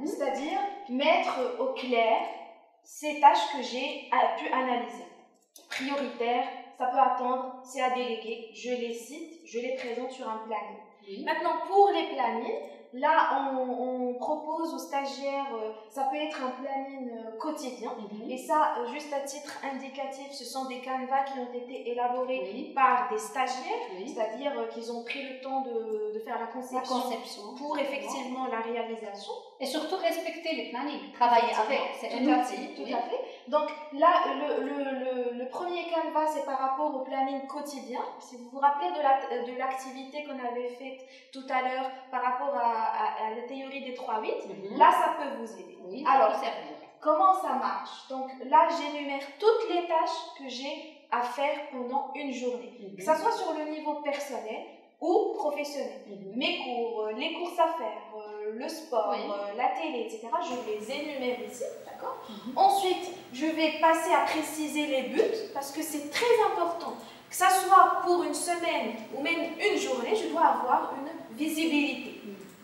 c'est-à-dire mettre au clair ces tâches que j'ai pu analyser. Prioritaires, ça peut attendre, c'est à déléguer, je les cite, je les présente sur un planning. Maintenant, pour les plannings, là, on propose aux stagiaires, ça peut être un planning quotidien, et ça, juste à titre indicatif, ce sont des canevas qui ont été élaborés par des stagiaires, c'est-à-dire qu'ils ont pris le temps de faire la conception pour effectivement la réalisation. Et surtout respecter les plannings, travailler avec, c'est un outil. Tout à fait. Donc là, le premier canevas, c'est par rapport au planning quotidien. Si vous vous rappelez de l'activité qu'on avait faite tout à l'heure par rapport à la théorie des 3-8, là, ça peut vous aider. Alors, comment ça marche? Donc là, j'énumère toutes les tâches que j'ai à faire pendant une journée, que ce soit sur le niveau personnel ou professionnel. Mes cours, les courses à faire, le sport, la télé, etc. Je les énumère ici, d'accord? Ensuite, je vais passer à préciser les buts parce que c'est très important. Que ça soit pour une semaine ou même une journée, je dois avoir une visibilité.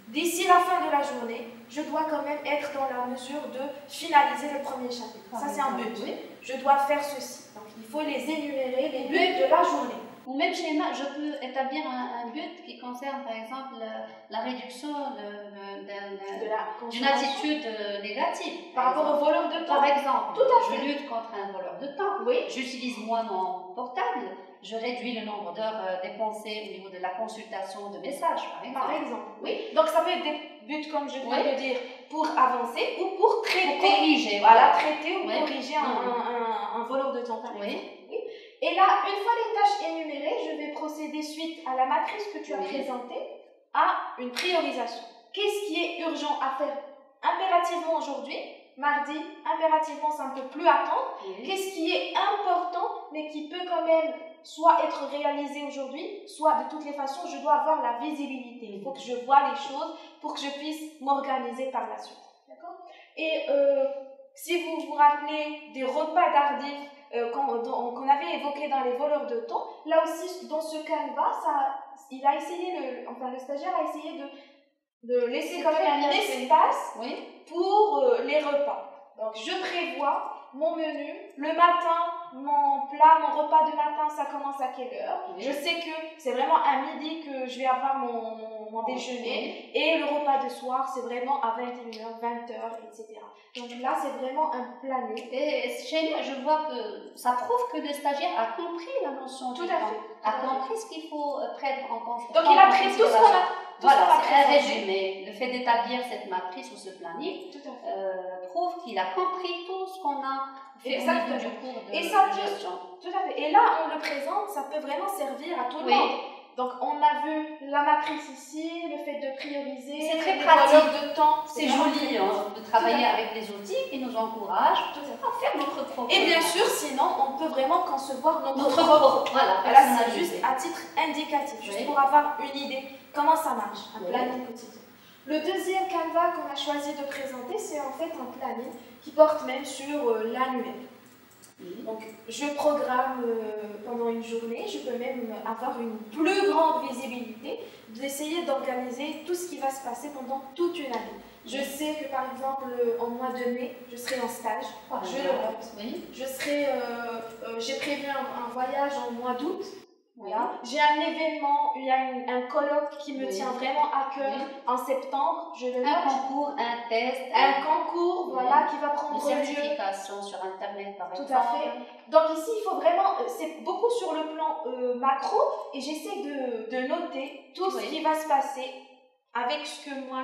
D'ici la fin de la journée, je dois quand même être dans la mesure de finaliser le premier chapitre. Ça, c'est un but. Je dois faire ceci. Donc, il faut les énumérer, les buts de la journée. Ou même schéma, je peux établir un but qui concerne par exemple la réduction d'une attitude négative. Par rapport au voleur de temps. Par exemple, tout à fait. Je lutte contre un voleur de temps. J'utilise moins mon portable. Je réduis le nombre d'heures dépensées au niveau de la consultation de messages, par exemple. Donc ça peut être des buts, comme je viens de dire, pour avancer ou pour traiter. Pour corriger. Voilà, traiter ou corriger un voleur de temps, par exemple. Et là, une fois les tâches énumérées, je vais procéder suite à la matrice que tu as présentée à une priorisation. Qu'est-ce qui est urgent à faire impérativement aujourd'hui? Mardi, impérativement, ça ne peut plus attendre. Qu'est-ce qui est important, mais qui peut quand même soit être réalisé aujourd'hui, soit de toutes les façons, je dois avoir la visibilité. Il faut que je vois les choses pour que je puisse m'organiser par la suite. D'accord? Et si vous vous rappelez des repas tardifs qu'on avait évoqués dans les voleurs de temps, là aussi, dans ce canevas, le stagiaire a essayé de laisser quand même un espace pour les repas. Donc, je prévois mon menu. Le matin, mon repas de matin, ça commence à quelle heure? Je sais que c'est vraiment à midi que je vais avoir mon déjeuner. Et le repas de soir, c'est vraiment à 21h, 20h, etc. Donc là, c'est vraiment un planning. Et chez nous, je vois que ça prouve que le stagiaire a compris la notion du temps. A compris ce qu'il faut prendre en compte. Donc il a pris tout ce qu'on a. Voilà, c'est un résumé. Le fait d'établir cette matrice ou ce planning prouve qu'il a compris tout ce qu'on a fait au niveau du cours de gestion. Tout à fait. Et là, on le présente, ça peut vraiment servir à tout le monde. Donc, on a vu la matrice ici, le fait de prioriser. C'est très pratique de temps. C'est joli de travailler avec les outils qui nous encouragent à faire notre propre. Et bien sûr, sinon, on peut vraiment concevoir notre propre. Voilà, là, c'est juste à titre indicatif, juste pour avoir une idée comment ça marche, un planning quotidien. Le deuxième canevas qu'on a choisi de présenter, c'est en fait un planning qui porte même sur l'annuel. Donc, je programme pendant une journée, je peux même avoir une plus grande visibilité, d'essayer d'organiser tout ce qui va se passer pendant toute une année. Je sais que par exemple, en mois de mai, je serai en stage, je le note. J'ai prévu un voyage en mois d'août. Voilà. J'ai un événement, il y a un colloque qui me tient vraiment à cœur en septembre. Je le note. Un concours, un test. Un concours, qui va prendre lieu. Une certification sur Internet, par exemple. Tout à fait. Donc ici, il faut vraiment, c'est beaucoup sur le plan macro, et j'essaie de noter tout ce qui va se passer avec ce que moi,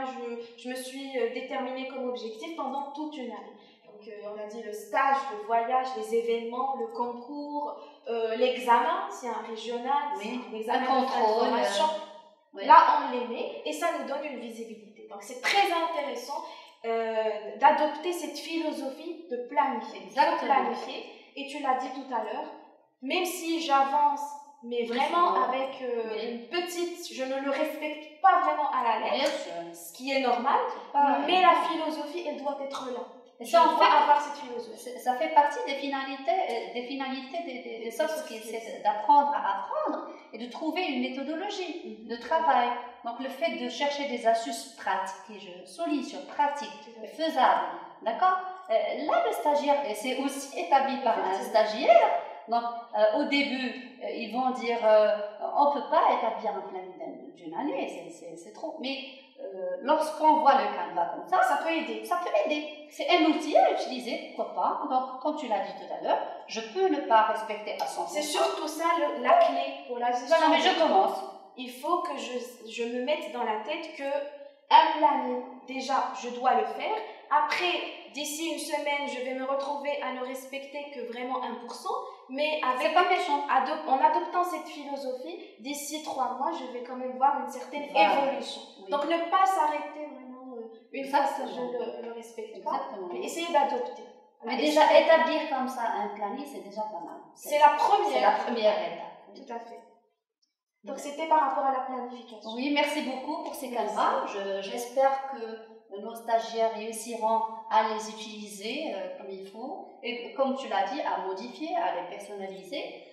je me suis déterminée comme objectif pendant toute une année. Donc, on a dit le stage, le voyage, les événements, le concours, l'examen, c'est un régional, l'examen de formation. Là, on les met et ça nous donne une visibilité. Donc, c'est très intéressant d'adopter cette philosophie de planifier. Et tu l'as dit tout à l'heure, même si j'avance, mais vraiment avec une petite, je ne le respecte pas vraiment à la lettre, ce qui est normal, mais la philosophie, elle doit être là. Et ça, en fait, avoir cette philosophie. Ça fait partie des finalités des soft skills, c'est d'apprendre à apprendre et de trouver une méthodologie de travail. Donc le fait de chercher des astuces pratiques, et je souligne sur pratique, faisable, d'accord. Là, le stagiaire, et c'est aussi établi par un stagiaire, donc au début, ils vont dire on ne peut pas établir un planning d'une année, c'est trop. Mais lorsqu'on voit le Canva comme ça peut aider. Ça peut aider. C'est un outil à utiliser, pourquoi pas. Donc, comme tu l'as dit tout à l'heure, je peux ne pas respecter à 100%. C'est surtout ça la clé pour la gestion. Voilà, mais je commence. Il faut que je me mette dans la tête que un planning, déjà, je dois le faire. Après, d'ici une semaine, je vais me retrouver à ne respecter que vraiment 1%. Mais c'est pas méchant. En adoptant cette philosophie, d'ici 3 mois, je vais quand même voir une certaine évolution. Oui. Donc, ne pas s'arrêter vraiment une fois que je le respecte pas. Mais essayer d'adopter. Mais déjà, établir comme ça un planning, c'est déjà pas mal. C'est la première étape. Tout à fait. Donc, c'était par rapport à la planification. Oui, merci beaucoup pour ces canevas. J'espère que nos stagiaires réussiront à les utiliser comme il faut. Et comme tu l'as dit, à modifier, à les personnaliser.